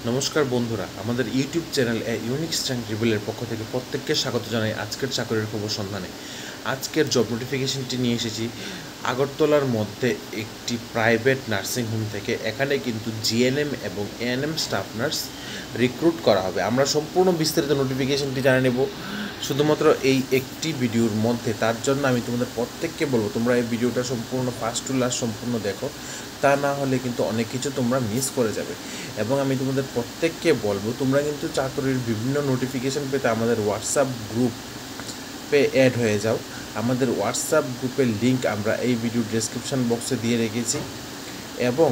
নমস্কার বন্ধুরা, আমাদের ইউটিউব চ্যানেল ইউনিক স্ট্রেংথ রিভিলের পক্ষ থেকে প্রত্যেককে স্বাগত জানাই আজকের চাকরির খবর সন্ধানে। আজকের জব নোটিফিকেশনটি নিয়ে এসেছি আগরতলার মধ্যে একটি প্রাইভেট নার্সিং হোম থেকে। এখানে কিন্তু জিএনএম এবং এএনএম স্টাফ নার্স রিক্রুট করা হবে। আমরা সম্পূর্ণ বিস্তারিত নোটিফিকেশনটি জানিয়ে নেব শুধুমাত্র এই একটি ভিডিওর মধ্যে। তার জন্য আমি তোমাদের প্রত্যেককে বলবো তোমরা এই ভিডিওটা সম্পূর্ণ ফার্স্ট টু লাস্ট সম্পূর্ণ দেখো, তা না হলে কিন্তু অনেক কিছু তোমরা মিস করে যাবে। এবং আমি তোমাদের প্রত্যেককে বলবো তোমরা কিন্তু চাকরির বিভিন্ন নোটিফিকেশান পেতে আমাদের হোয়াটসঅ্যাপ গ্রুপে অ্যাড হয়ে যাও। আমাদের হোয়াটসঅ্যাপ গ্রুপের লিঙ্ক আমরা এই ভিডিও ডেসক্রিপশান বক্সে দিয়ে রেখেছি, এবং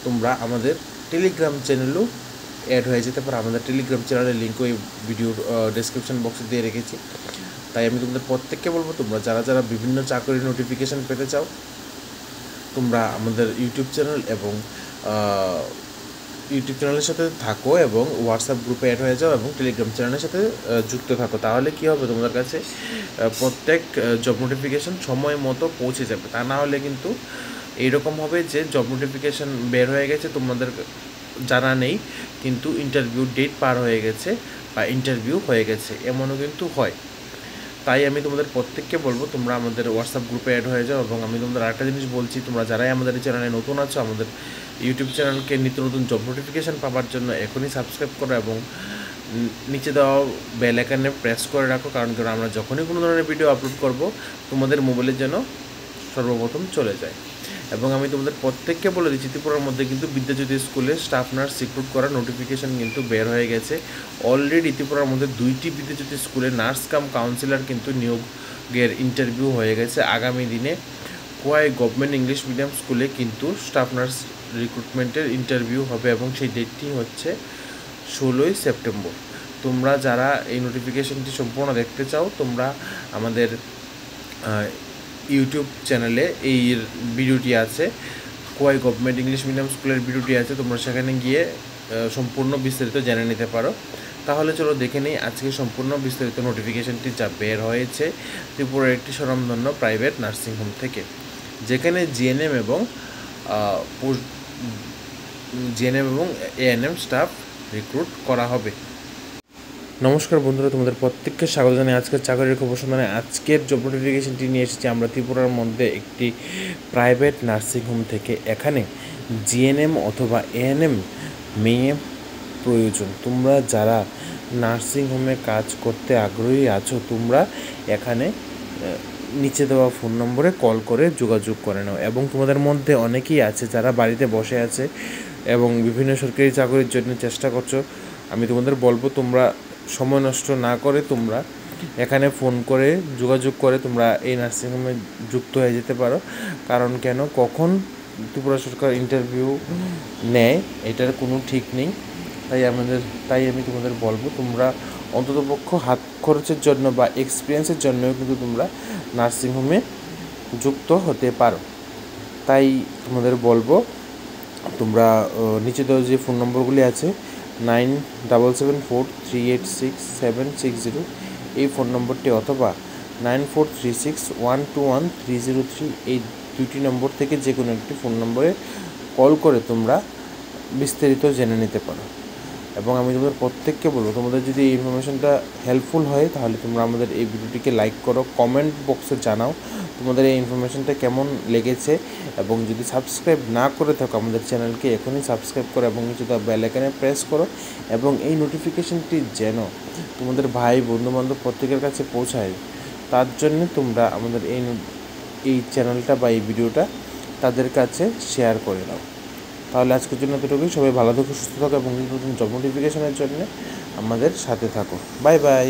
তোমরা আমাদের টেলিগ্রাম চ্যানেলেও অ্যাড হয়ে যেতে পারো। আমাদের টেলিগ্রাম চ্যানেলের লিঙ্কও এই ভিডিওর ডেসক্রিপশান বক্সে দিয়ে রেখেছি। তাই আমি তোমাদের প্রত্যেককে বলবো তোমরা যারা বিভিন্ন চাকরির নোটিফিকেশান পেতে চাও তোমরা আমাদের ইউটিউব চ্যানেল এবং ইউটিউব চ্যানেলের সাথে থাকো এবং হোয়াটসঅ্যাপ গ্রুপে অ্যাড হয়ে যাও এবং টেলিগ্রাম চ্যানেলের সাথে যুক্ত থাকো। তাহলে কী হবে, তোমাদের কাছে প্রত্যেক জব নোটিফিকেশান সময় মতো পৌঁছে যাবে। তা না হলে কিন্তু এইরকম হবে যে জব নোটিফিকেশান বের হয়ে গেছে, তোমাদের জানা নেই, কিন্তু ইন্টারভিউ ডেট পার হয়ে গেছে বা ইন্টারভিউ হয়ে গেছে, এমনও কিন্তু হয়। তাই আমি তোমাদের প্রত্যেককে বলবো তোমরা আমাদের হোয়াটসঅ্যাপ গ্রুপে অ্যাড হয়ে যাও। এবং আমি তোমাদের আরেকটা জিনিস বলছি, তোমরা যারাই আমাদের এই চ্যানেলে নতুন আছো, আমাদের ইউটিউব চ্যানেলকে নিত্য নতুন জব নোটিফিকেশান পাওয়ার জন্য এখনই সাবস্ক্রাইব করো এবং নিচে দেওয়া বেল আইকনে প্রেস করে রাখো, কারণ আমরা যখনই কোনো ধরনের ভিডিও আপলোড করব তোমাদের মোবাইলে যেন সর্বপ্রথম চলে যায়। এবং আমি তোমাদের প্রত্যেককে বলে দিচ্ছি, ত্রিপুরার মধ্যে কিন্তু বিদ্যাজ্যোতি স্কুলে স্টাফ নার্স রিক্রুট করার নোটিফিকেশান কিন্তু বের হয়ে গেছে অলরেডি। ত্রিপুরার মধ্যে 2টি বিদ্যাজ্যোতি স্কুলে নার্স কাম কাউন্সিলর কিন্তু নিয়োগের ইন্টারভিউ হয়ে গেছে। আগামী দিনে কোয়াই গভর্নমেন্ট ইংলিশ মিডিয়াম স্কুলে কিন্তু স্টাফ নার্স রিক্রুটমেন্টের ইন্টারভিউ হবে এবং সেই ডেটটি হচ্ছে 16ই সেপ্টেম্বর। তোমরা যারা এই নোটিফিকেশানটি সম্পূর্ণ দেখতে চাও তোমরা আমাদের ইউটিউব চ্যানেলে এই ভিডিওটি আছে, কোয়াই গভর্নমেন্ট ইংলিশ মিডিয়াম স্কুলের ভিডিওটি আছে, তোমরা সেখানে গিয়ে সম্পূর্ণ বিস্তারিত জেনে নিতে পারো। তাহলে চলো দেখে নিই আজকে সম্পূর্ণ বিস্তারিত নোটিফিকেশানটি যা বের হয়েছে ত্রিপুরার একটি স্বনামধন্য প্রাইভেট নার্সিংহোম থেকে, যেখানে জিএনএম এবং এএনএম স্টাফ রিক্রুট করা হবে। নমস্কার বন্ধুরা, তোমাদের প্রত্যেককে স্বাগত জানাই আজকের চাকরির খবর সন্ধানে। আজকের জব নোটিফিকেশনটি নিয়ে এসেছি আমরা ত্রিপুরার মধ্যে একটি প্রাইভেট নার্সিংহোম থেকে। এখানে জিএনএম অথবা এএনএম মেয়ে প্রয়োজন। তোমরা যারা নার্সিংহোমে কাজ করতে আগ্রহী আছো তোমরা এখানে নিচে দেওয়া ফোন নম্বরে কল করে যোগাযোগ করে নাও। এবং তোমাদের মধ্যে অনেকেই আছে যারা বাড়িতে বসে আছে এবং বিভিন্ন সরকারি চাকরির জন্য চেষ্টা করছো। আমি তোমাদের বলবো তোমরা সময় নষ্ট না করে তোমরা এখানে ফোন করে যোগাযোগ করে তোমরা এই নার্সিংহোমে যুক্ত হয়ে যেতে পারো। কারণ কেন কখন ত্রিপুরা সরকার ইন্টারভিউ নেয় এটার কোনো ঠিক নেই। তাই আমি তোমাদের বলবো তোমরা অন্ততপক্ষ হাত খরচের জন্য বা এক্সপিরিয়েন্সের জন্যও কিন্তু তোমরা নার্সিংহোমে যুক্ত হতে পারো। তাই তোমাদের বলবো তোমরা নিচে দেওয়া যে ফোন নম্বরগুলি আছে 9774386760 এই ফোন নম্বরটি, অথবা 9436121303 এই দুটি নম্বর থেকে যে কোনো একটি ফোন নম্বরে কল করে তোমরা বিস্তারিত জেনে নিতে পারো। এবং আমি তোমাদের প্রত্যেককে বলবো তোমাদের যদি এই ইনফরমেশনটা হেল্পফুল হয় তাহলে তোমরা আমাদের এই ভিডিওটিকে লাইক করো, কমেন্ট বক্সে জানাও তোমাদের এই ইনফরমেশনটা কেমন লেগেছে। এবং যদি সাবস্ক্রাইব না করে থাকো আমাদের চ্যানেলকে এখনই সাবস্ক্রাইব করো এবং নিচে দেওয়া বেল আইকনে প্রেস করো, এবং এই নোটিফিকেশনটি যেন তোমাদের ভাই বন্ধুবান্ধব প্রত্যেকের কাছে পৌঁছায় তার জন্য তোমরা আমাদের এই চ্যানেলটা বা এই ভিডিওটা তাদের কাছে শেয়ার করে দাও। তাহলে আজকের জন্য এতটুকুই। সবাই ভালো থাকো, সুস্থ থাকো এবং নতুন জব নোটিফিকেশনের জন্য আমাদের সাথে থাকো। Bye bye.